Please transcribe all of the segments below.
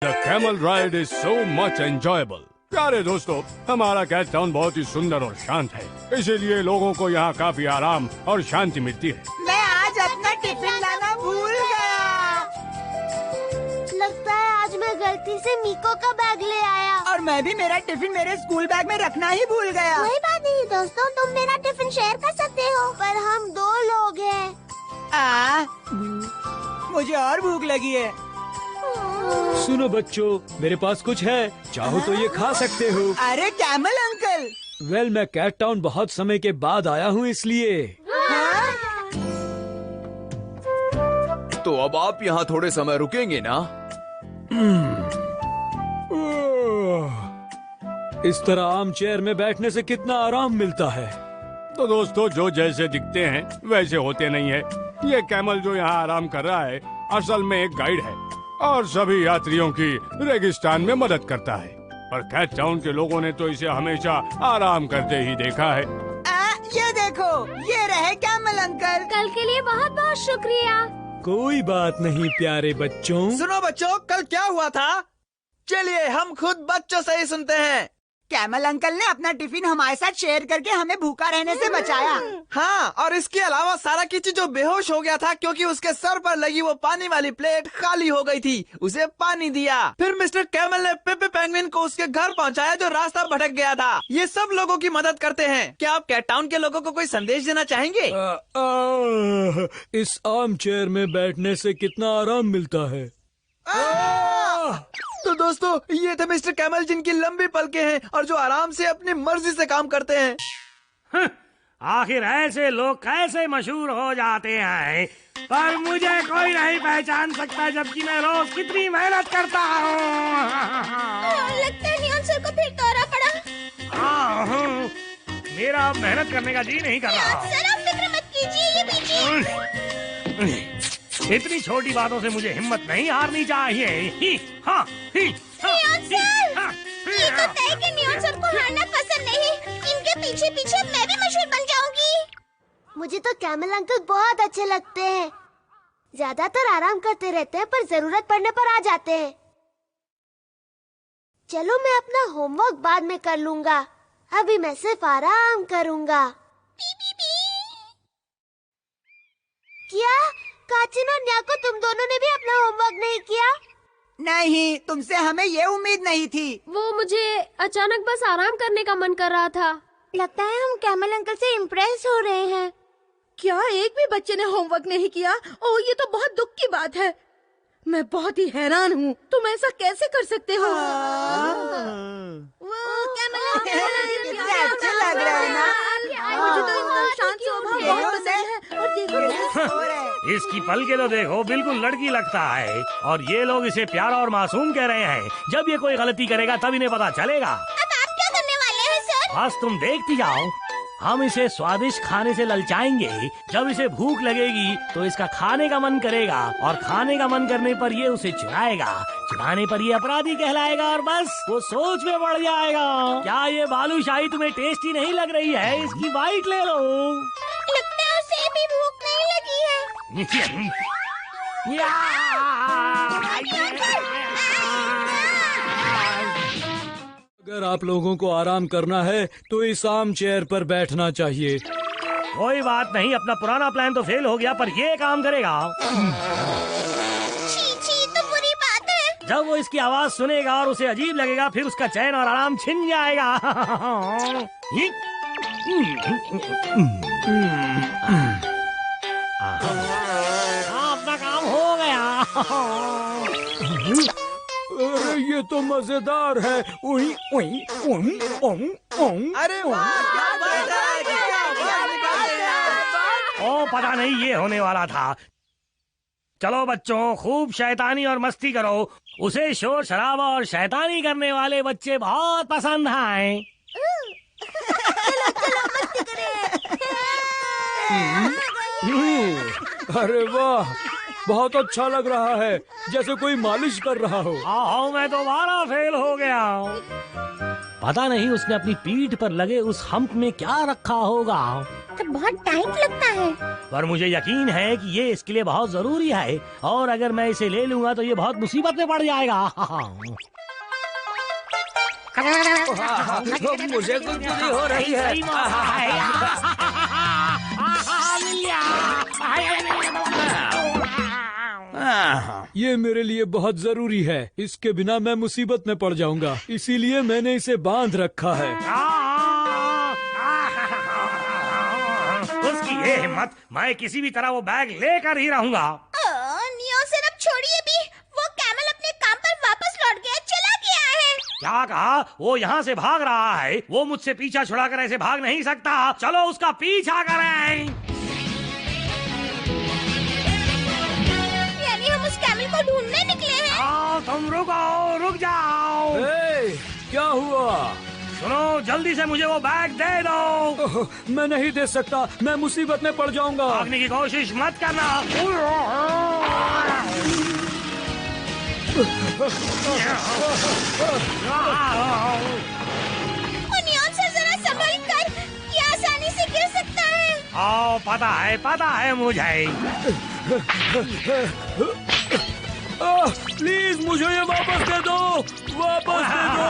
The camel ride is so much enjoyable. प्यारे दोस्तों, हमारा कैट टाउन बहुत ही सुंदर और शांत है, इसीलिए लोगों को यहाँ काफी आराम और शांति मिलती है। मैं आज अपना टिफिन लाना भूल गया। लगता है आज मैं गलती से मीको का बैग ले आया। और मैं भी मेरा टिफिन मेरे स्कूल बैग में रखना ही भूल गया। कोई बात नहीं दोस्तों, तुम मेरा टिफिन शेयर कर सकते हो, पर हम 2 लोग हैं। मुझे और भूख लगी है। सुनो बच्चों, मेरे पास कुछ है, चाहो तो ये खा सकते हो। अरे कैमल अंकल। वेल, मैं कैट टाउन बहुत समय के बाद आया हूँ, इसलिए। तो अब आप यहाँ थोड़े समय रुकेंगे ना? इस तरह आम चेयर में बैठने से कितना आराम मिलता है। तो दोस्तों, जो जैसे दिखते हैं वैसे होते नहीं है। ये कैमल जो यहाँ आराम कर रहा है असल में एक गाइड है और सभी यात्रियों की रेगिस्तान में मदद करता है। पर कैट टाउन के लोगों ने तो इसे हमेशा आराम करते ही देखा है। ये देखो, ये रहे कैमल अंकल। कल के लिए बहुत बहुत शुक्रिया। कोई बात नहीं प्यारे बच्चों। सुनो बच्चों, कल क्या हुआ था? चलिए हम खुद बच्चों से ही सुनते हैं। कैमल अंकल ने अपना टिफिन हमारे साथ शेयर करके हमें भूखा रहने से बचाया। हाँ, और इसके अलावा सारा किची जो बेहोश हो गया था क्योंकि उसके सर पर लगी वो पानी वाली प्लेट खाली हो गई थी, उसे पानी दिया। फिर मिस्टर कैमल ने पेपे पेंगुइन को उसके घर पहुंचाया जो रास्ता भटक गया था। ये सब लोगों की मदद करते हैं। क्या आप कैट टाउन के लोगों को कोई संदेश देना चाहेंगे? इस आम चेयर में बैठने से कितना आराम मिलता है। तो दोस्तों, ये थे मिस्टर कैमल जिनकी लंबी पलकें हैं और जो आराम से अपनी मर्जी से काम करते हैं। आखिर ऐसे लोग कैसे मशहूर हो जाते हैं, पर मुझे कोई नहीं पहचान सकता, जबकि मैं रोज कितनी मेहनत करता हूँ। लगता है नियॉन सर को फिर दौरा पड़ा। मेरा मेहनत करने का जी नहीं कर रहा। सर आप फिक्र मत कीजिए, ये पीजिए। इतनी छोटी बातों से मुझे हिम्मत नहीं हारनी चाहिए। नियॉन सर, ये तो तय कि नियॉन सर को हारना पसंद नहीं। इनके पीछे पीछे मैं भी मशहूर बन जाऊंगी। मुझे तो कैमल अंकल बहुत अच्छे लगते हैं। ज्यादातर आराम करते रहते हैं, पर जरूरत पड़ने पर आ जाते हैं। चलो मैं अपना होमवर्क बाद में कर लूंगा, अभी मैं सिर्फ आराम करूंगा। क्या काचिन और न्याको, तुम दोनों ने भी अपना होमवर्क नहीं किया? नहीं, तुमसे हमें ये उम्मीद नहीं थी। वो मुझे अचानक बस आराम करने का मन कर रहा था। लगता है हम कैमल अंकल से इम्प्रेस हो रहे हैं। क्या एक भी बच्चे ने होमवर्क नहीं किया? ओह, ये तो बहुत दुख की बात है। मैं बहुत ही हैरान हूँ, तुम ऐसा कैसे कर सकते हो? कितने अच्छे लग रहे हैं ना? मुझे तो इनका शांत स्वभाव बहुत पसंद है। और देखो, इसकी पलके तो देखो, बिल्कुल लड़की लगता है। और ये लोग इसे प्यारा और मासूम कह रहे हैं। जब ये कोई गलती करेगा तब इन्हें पता चलेगा। अब आप क्या करने वाले हैं सर? बस तुम देखती जाओ। हम इसे स्वादिष्ट खाने से ललचाएंगे। जब इसे भूख लगेगी तो इसका खाने का मन करेगा, और खाने का मन करने पर ये उसे चुराएगा। चुराने पर ये अपराधी कहलाएगा और बस वो सोच में बढ़ जाएगा। क्या ये बालूशाही तुम्हें टेस्टी नहीं लग रही है? इसकी बाइट ले लो। लगता है उसे भी भूख नहीं लगी है। अगर आप लोगों को आराम करना है तो इस आम चेयर पर बैठना चाहिए। कोई बात नहीं, अपना पुराना प्लान तो फेल हो गया, पर ये काम करेगा। छी, तो बुरी बात है। जब वो इसकी आवाज सुनेगा और उसे अजीब लगेगा, फिर उसका चैन और आराम छिन जाएगा। अपना काम हो गया। अरे ये तो मजेदार है। उही, उही, उही, उही, उही। अरे वाह, क्या बात है, क्या बात है। ओ, पता नहीं ये होने वाला था। चलो बच्चों, खूब शैतानी और मस्ती करो। उसे शोर शराबा और शैतानी करने वाले बच्चे बहुत पसंद हैं। अरे वाह, बहुत अच्छा लग रहा है, जैसे कोई मालिश कर रहा हो। आओ, मैं दोबारा फेल हो गया। पता नहीं उसने अपनी पीठ पर लगे उस हम्प में क्या रखा होगा। तो बहुत टाइम लगता है। पर मुझे यकीन है कि ये इसके लिए बहुत जरूरी है, और अगर मैं इसे ले लूंगा तो ये बहुत मुसीबत में पड़ जाएगा। मुझे गुदगुदी हो रही है। ये मेरे लिए बहुत जरूरी है, इसके बिना मैं मुसीबत में पड़ जाऊंगा, इसीलिए मैंने इसे बांध रखा है। उसकी ये हिम्मत, मैं किसी भी तरह वो बैग लेकर ही रहूंगा। नियो सर अब छोड़िए भी, वो कैमल अपने काम पर वापस लौट गया, चला गया है। क्या कहा? वो यहाँ से भाग रहा है। वो मुझसे पीछा छुड़ाकर ऐसे भाग नहीं सकता। चलो उसका पीछा करें। यानी हम उस कैमल को ढूंढने निकले हैं। तुम रुको, रुक जाओ। क्या हुआ? सुनो, जल्दी से मुझे वो बैग दे दो। मैं नहीं दे सकता, मैं मुसीबत में पड़ जाऊंगा। भागने की कोशिश मत करना। नियॉन सर जरा संभल कर, ये आसानी से गिर सकता है। पता है मुझे। प्लीज मुझे ये वापस दे दो, वापस दे दो।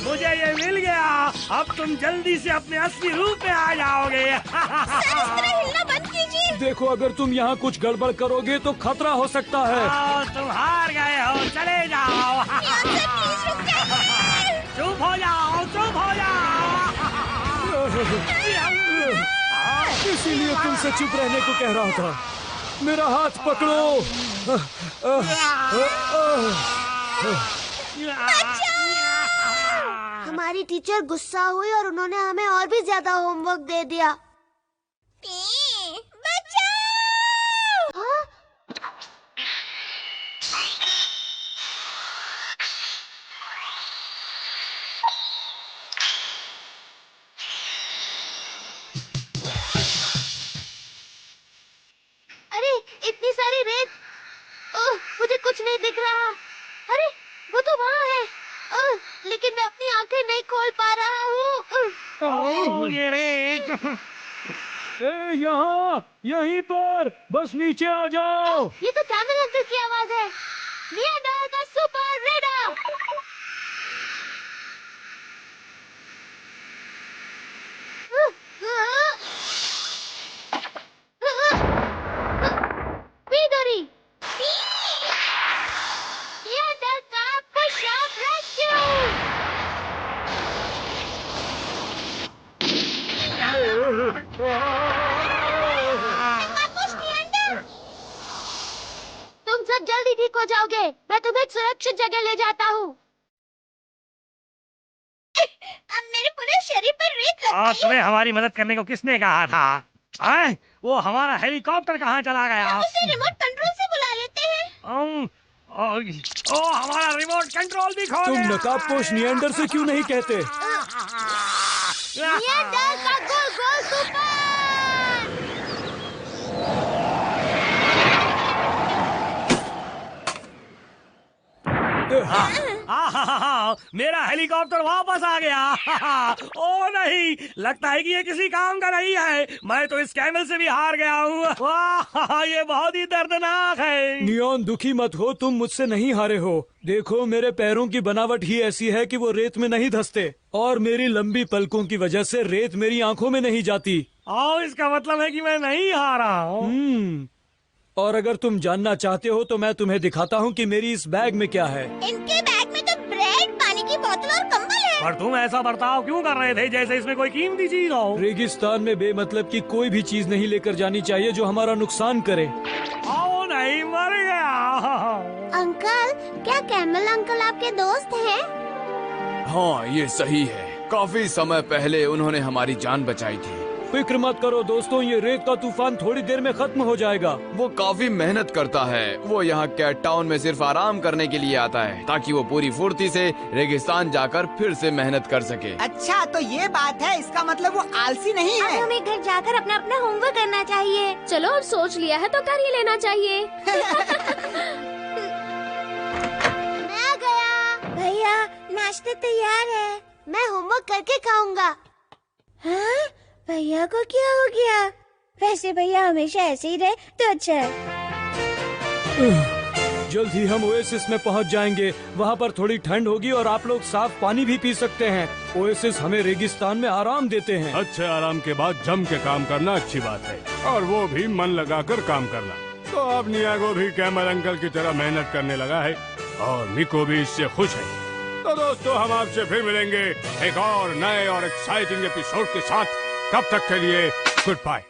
मुझे ये मिल गया। अब तुम जल्दी से अपने असली रूप में आ जाओगे। सर इस तरह हिलना बंद कीजिए। देखो, अगर तुम यहाँ कुछ गड़बड़ करोगे तो खतरा हो सकता है। तुम हार गए हो, चले जाओ। नियॉन सर प्लीज रुक जाइए। चुप हो जाओ, चुप हो जाओ। इसीलिए तुमसे चुप रहने को कह रहा था। मेरा हाथ पकड़ो। हमारी टीचर गुस्सा हुई और उन्होंने हमें और भी ज्यादा होमवर्क दे दिया। बचाओ! हाँ? अरे इतनी सारी रेत, मुझे कुछ नहीं दिख रहा। अरे वो तो वहाँ है, लेकिन मैं अपनी आंखें नहीं खोल पा रहा हूँ। यहाँ, यहीं पर, बस नीचे आ जाओ। ये तो कैमल अंकल की आवाज है। नियॉन का सुपर रेडर। Midori! Niandar का push-up rescue! तुम सब जल्दी ठीक हो जाओगे। मैं तुम्हें सुरक्षित जगह ले जाता हूँ। अब मेरे पूरे शरीर पर रेत लग गई। तुम्हें हमारी मदद करने को किसने कहा था? वो हमारा हेलीकॉप्टर कहाँ चला गया? हम उसे रिमोट कंट्रोल से बुला लेते हैं। हमारा रिमोट कंट्रोल भी खो तुम गया। नकाबपोश नियंडर से क्यों नहीं कहते? नियंडर का गोल गोल सुपर। मेरा हेलीकॉप्टर वापस आ गया। ओ नहीं, लगता है कि ये किसी काम का नहीं है। मैं तो इस कैमल से भी हार गया हूँ। ये बहुत ही दर्दनाक है। नियॉन दुखी मत हो, तुम मुझसे नहीं हारे हो। देखो, मेरे पैरों की बनावट ही ऐसी है कि वो रेत में नहीं धंसते, और मेरी लंबी पलकों की वजह से रेत मेरी आंखों में नहीं जाती। इसका मतलब है कि मैं नहीं हारा हूँ। और अगर तुम जानना चाहते हो तो मैं तुम्हें दिखाता हूँ कि मेरी इस बैग में क्या है। इनके बैग में तो ब्रेड, पानी की बोतल और कंबल है। पर तुम ऐसा बर्ताव क्यों कर रहे थे जैसे इसमें कोई कीमती चीज हो? रेगिस्तान में बेमतलब की कोई भी चीज नहीं लेकर जानी चाहिए जो हमारा नुकसान करे। नहीं, मर गया। अंकल, क्या कैमल अंकल आपके दोस्त हैं? हाँ, ये सही है। काफी समय पहले उन्होंने हमारी जान बचाई थी। फिक्र मत करो दोस्तों, ये रेत का तूफान थोड़ी देर में खत्म हो जाएगा। वो काफी मेहनत करता है। वो यहाँ कैट टाउन में सिर्फ आराम करने के लिए आता है, ताकि वो पूरी फुर्ती से रेगिस्तान जाकर फिर से मेहनत कर सके। अच्छा, तो ये बात है। इसका मतलब वो आलसी नहीं है। अब हमें घर जाकर अपना अपना होमवर्क करना चाहिए। चलो, अब सोच लिया है तो कर ही लेना चाहिए। मैं आ गया। भैया, नाश्ता तैयार है। मैं होमवर्क करके खाऊंगा। हाँ? भैया को क्या हो गया? वैसे भैया हमेशा ऐसे ही रहे तो अच्छा है। जल्द ही हम ओएसिस में पहुंच जाएंगे। वहाँ पर थोड़ी ठंड होगी और आप लोग साफ पानी भी पी सकते हैं। ओएसिस हमें रेगिस्तान में आराम देते हैं। अच्छे आराम के बाद जम के काम करना अच्छी बात है, और वो भी मन लगाकर काम करना। तो अब नियागो भी कैमल अंकल की तरह मेहनत करने लगा है और मिको भी इससे खुश है। तो दोस्तों, हम आपसे फिर मिलेंगे एक और नए और एक्साइटिंग एपिसोड के साथ। तब तक के लिए गुड बाय।